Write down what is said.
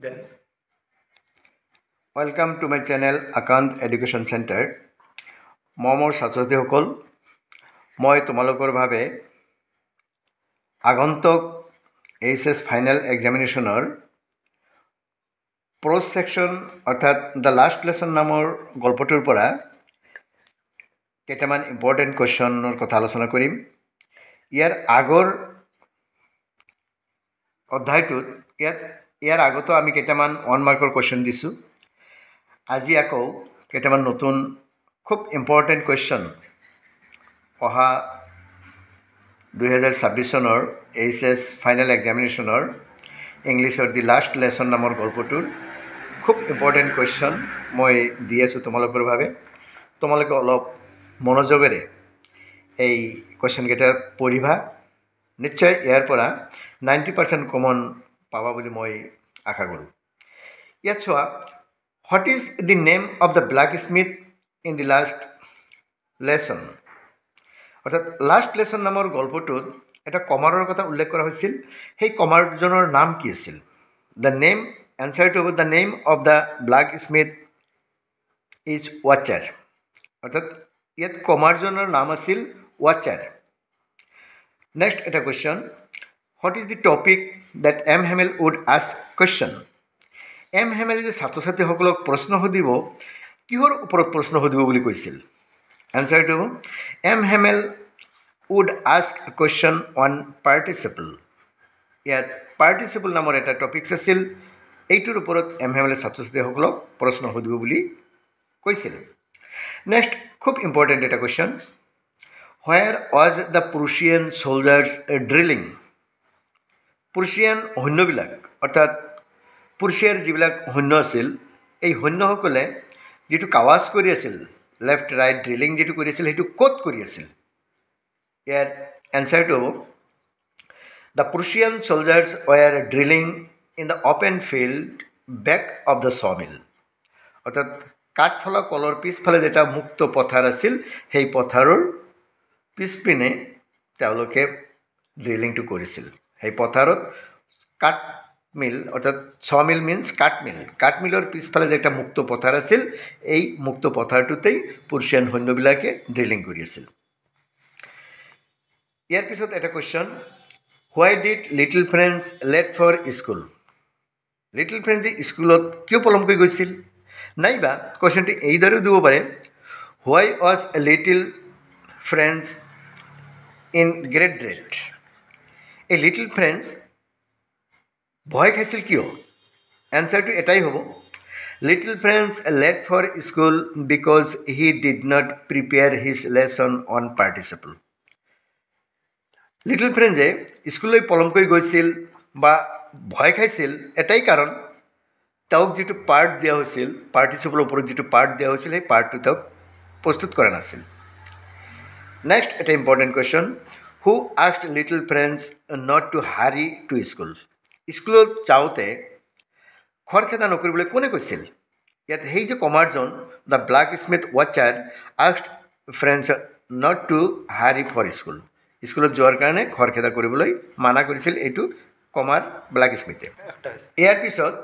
Then Welcome to my channel Akant Education Center. মোৰ ছাত্ৰছাত্ৰীসকল মই তোমালোকৰ বাবে আগন্তুক এইচএছ ফাইনেল এক্সামিনেশ্যনৰ প্ৰ'জ ছেকশ্যন অৰ্থাৎ দ্য লাষ্ট লেছন নামৰ গল্পটোৰ পৰা কেইটামান ইম্পৰ্টেণ্ট কুৱেশ্যনৰ কথা আলোচনা কৰিম। ইয়াৰ আগৰ অধ্যায়টোত ইয়াৰ আগতো আমি কেইটামান 1 মাৰ্কৰ কুৱেশ্যন দিছোঁ। আজি আকৌ কেইটামান নতুন খুব ইম্পৰ্টেণ্ট কুৱেশ্যন অহা 2026 চনৰ এইচএছ ফাইনেল এক্সামিনেশ্যনৰ ইংলিছৰ দি লাষ্ট লেছন নামৰ গল্পটোৰ খুব ইম্পৰ্টেণ্ট কুৱেশ্যন মই দি আছোঁ তোমালোকৰ বাবে। তোমালোকে অলপ মনোযোগেৰে এই কুৱেশ্যনকেইটা পঢ়িবা। নিশ্চয় ইয়াৰ পৰা 90% কমন পাবা বুলি মই আশা কৰোঁ। ইয়াত চোৱা, what is the name of the black Smith in the last lesson. অৰ্থাৎ লাষ্ট লেছন নামৰ গল্পটোত এটা কমাৰৰ কথা উল্লেখ কৰা হৈছিল। সেই কমাৰজনৰ নাম কি আছিল? দ্য নেম এনচাৰটো হ'ব the name of the blacksmith is ৱাচাৰ। অৰ্থাৎ ইয়াত কমাৰজনৰ নাম আছিল ৱাচাৰ। নেক্সট এটা question, what is the topic that M Hemel would ask question. M হেমেলে যে ছাত্ৰ ছাত্ৰীসকলক প্ৰশ্ন সুধিব, কিহৰ ওপৰত প্ৰশ্ন সুধিব বুলি কৈছিল? এনচাৰটো হ'ব এম হেমেল would ask question on participle. ইয়াত পাৰ্টিচিপল নামৰ এটা টপিকছ আছিল। এইটোৰ ওপৰত এম হেমেলে ছাত্ৰ ছাত্ৰীসকলক প্ৰশ্ন সুধিব বুলি কৈছিল। নেক্সট খুব ইম্পৰ্টেণ্ট এটা question, where was the Prussian soldiers drilling. Prussian সৈন্যবিলাক অৰ্থাৎ প্ৰুছিয়াৰ যিবিলাক সৈন্য আছিল, এই সৈন্যসকলে যিটো কাৱাজ কৰি আছিল, লেফ্ট ৰাইট ড্ৰিলিং যিটো কৰি আছিল, সেইটো ক'ত কৰি আছিল? ইয়াৰ এনচাৰটো হ'ব the Prussian soldiers were drilling in the open field back of the saw' অৰ্থাৎ কাঠফলা কলৰ পিছফালে যেটা মুক্ত পথাৰ আছিল, সেই পথাৰৰ পিছপিনে তেওঁলোকে ড্ৰিলিংটো কৰিছিল। সেই পথাৰত কাঠমিল অৰ্থাৎ ছ' মিনছ কাঠমিলৰ পিছফালে যে এটা মুক্ত পথাৰ আছিল, এই মুক্ত পথাৰটোতেই প্ৰুছিয়ান সৈন্যবিলাকে ড্ৰিলিং কৰি আছিল। ইয়াৰ পিছত এটা question, why did little Franz late for school. Little ফ্ৰেণ্ডছে স্কুলত কিয় পলমকৈ গৈছিল? নাইবা কুৱেশ্যনটো এইদৰেও দিব পাৰে, why was little Franz in great dread. এই লিটল ফ্ৰেণ্ডছ ভয় খাইছিল কিয়? এনচাৰটো এটাই হ'ব, little Franz late for school because he did not prepare his lesson on participle. Little ফ্ৰেণ্ডছে স্কুললৈ পলমকৈ গৈছিল বা ভয় খাইছিল এটাই কাৰণ, তেওঁক যিটো পাৰ্ট দিয়া হৈছিল, পাৰ্টিচিপলৰ ওপৰত যিটো পাৰ্ট দিয়া হৈছিল, সেই পাৰ্টটো তেওঁক প্ৰস্তুত কৰা নাছিল। নেক্সট এটা important question, who asked little Franz not to hurry to school. স্কুলত যাওঁতে খৰখেদা নকৰিবলৈ কোনে কৈছিল? ইয়াত সেই যে কমাৰজন দ্য ব্লেক স্মিথ ৱাচাৰ asked Franz not to hurry for school. স্কুলত যোৱাৰ কাৰণে খৰখেদা কৰিবলৈ মানা কৰিছিল এইটো কমাৰ ব্লেক স্মিথে। ইয়াৰ পিছত